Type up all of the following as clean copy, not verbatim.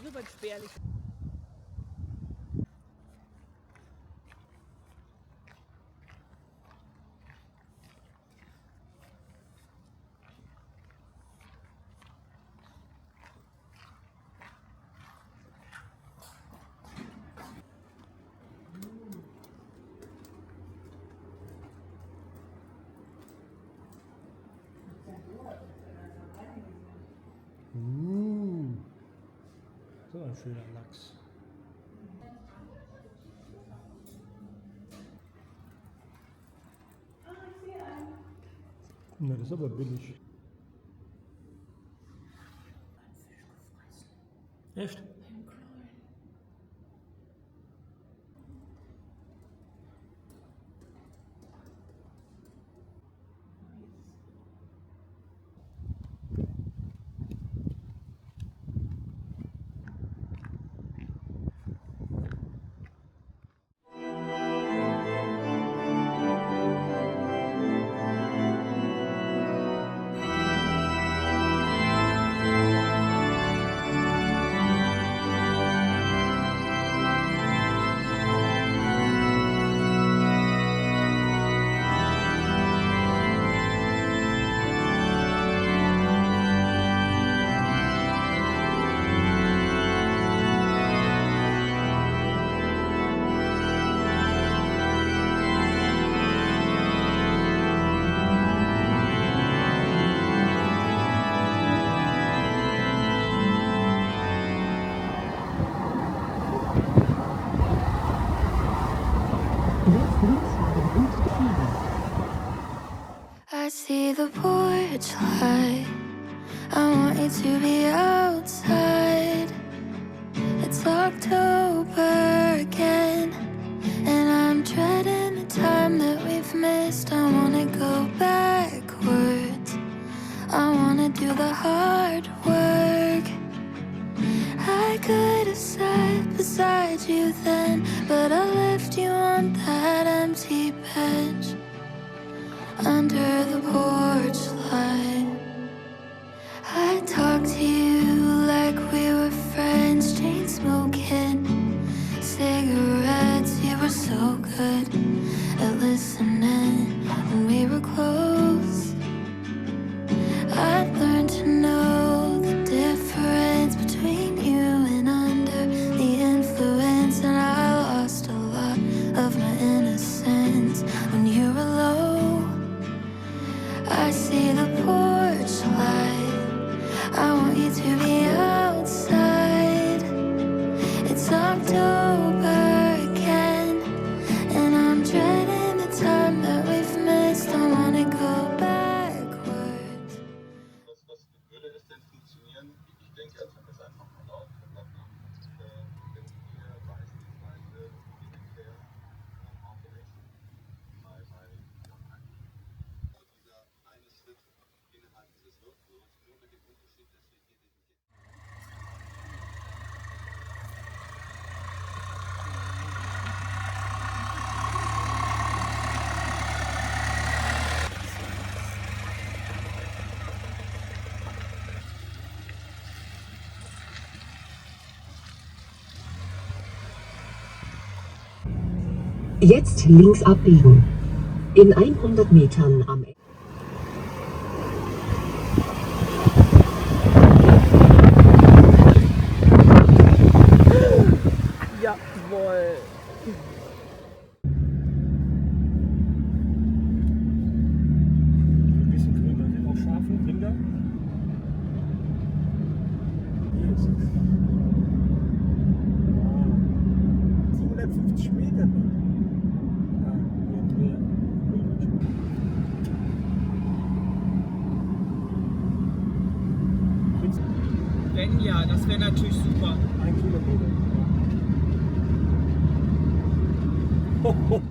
darüber spärlich. So ein schöner Lachs. Na, das ist aber billig. Echt? I see the porch light. I want you to be outside. It's October again, and I'm dreading the time that we've missed. I wanna go backwards. I wanna do the hard work. I could have sat beside you then, but I left you on that empty bench under the porch light. I talked to you like we were friends, chain smoking cigarettes. You were so good at listening when we were close. I learned to know the difference between you and under the influence, and I lost a lot of my innocence when you were low. I see the porch light. I want you to be outside. It's October again, and I'm dreading the time that we've missed. I wanna go backwards. Was würde es denn funktionieren? Ich denke, als wenn wir es einfach mal laut gesagt haben, wenn wir beispielsweise ungefähr aufgerechnet mal dieser eine Schritt innerhalb dieses Workflows, nur mit dem Unterschied, dass wir hier diesen Jetzt links abbiegen. In 100 Metern am Ende. Jawohl. Ein bisschen grün, da sind auch Schafe, Rinder. Hier ist es. 750 Meter. Wenn ja, das wäre natürlich super. 1 Kilometer. Ho, ho.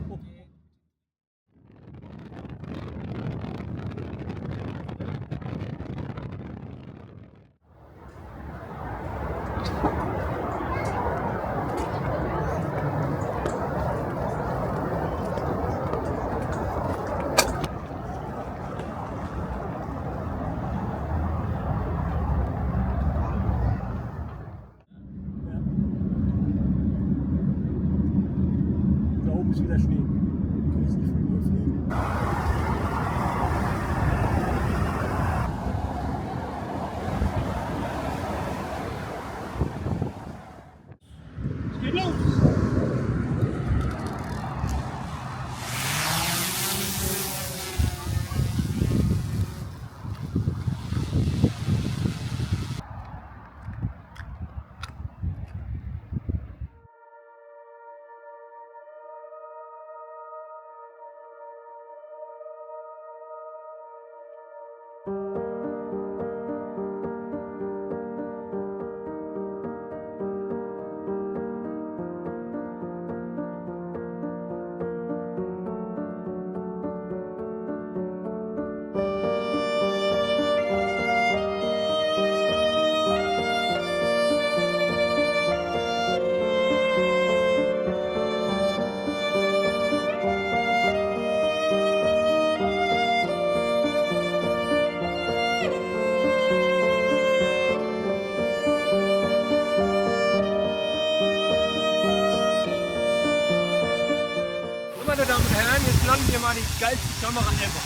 Jetzt landen wir mal die geilste Kamera ever.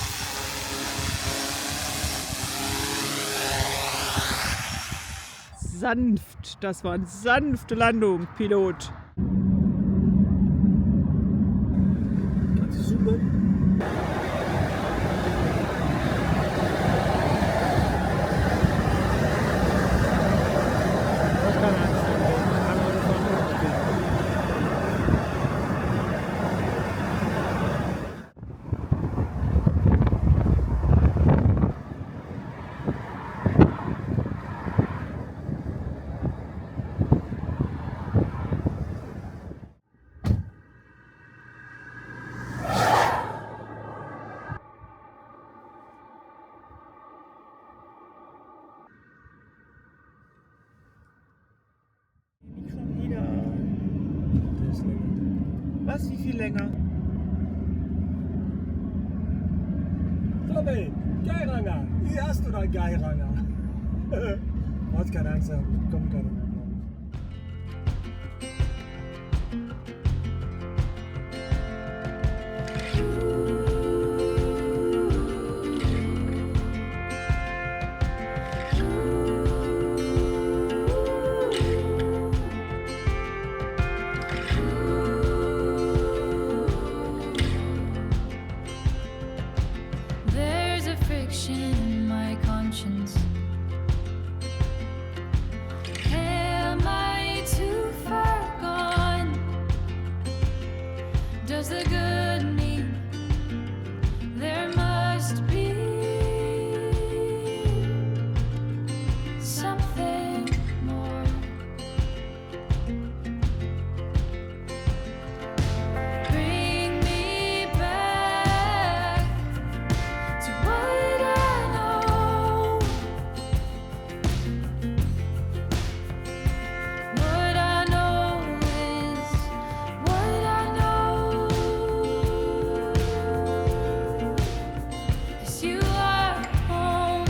Sanft, das war eine sanfte Landung, Pilot. Kannst du zoomen? Das kann er nicht. Schon wieder. Das ist länger. Was? Wie viel länger? Tommy, Geiranger. Hier hast du dein Geiranger. Du hast keine Angst haben. Kommt keiner mehr. There's a friction in my conscience. Am I too far gone? Does the good mean there must be something more? Bring me back to what I know. What I know is what I know is you are home.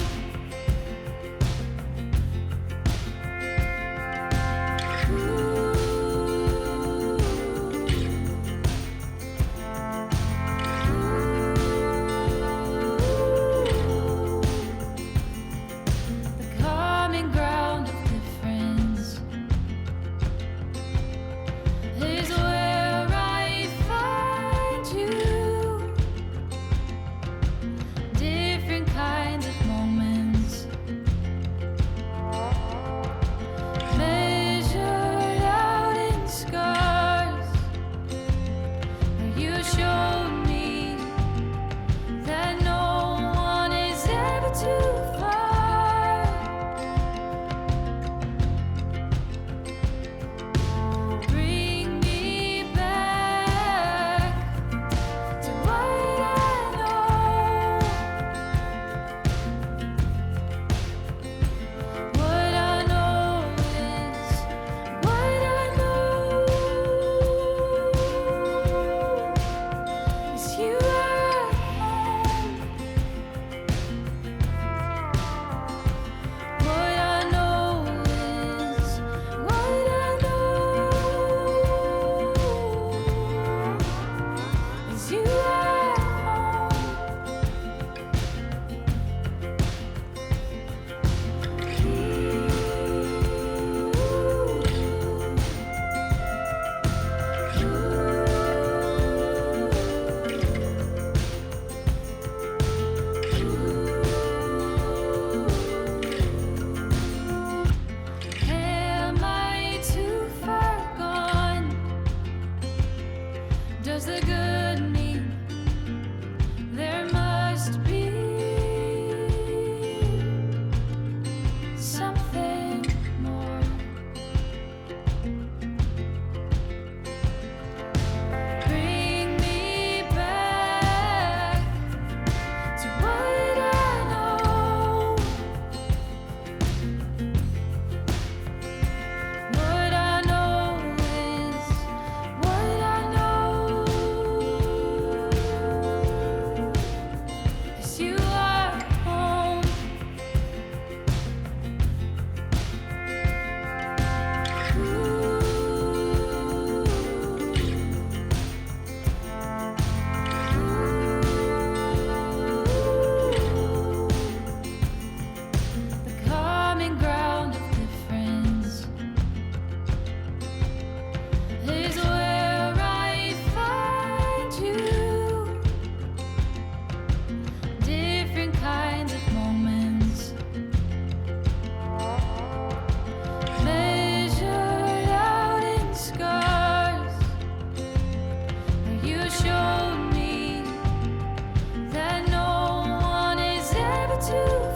The common ground of difference is where I find you. Different kinds of moments measured out in scars, where you showed me that no one is ever too far. Bring me back to what I know. What I know is what I know is you are home. to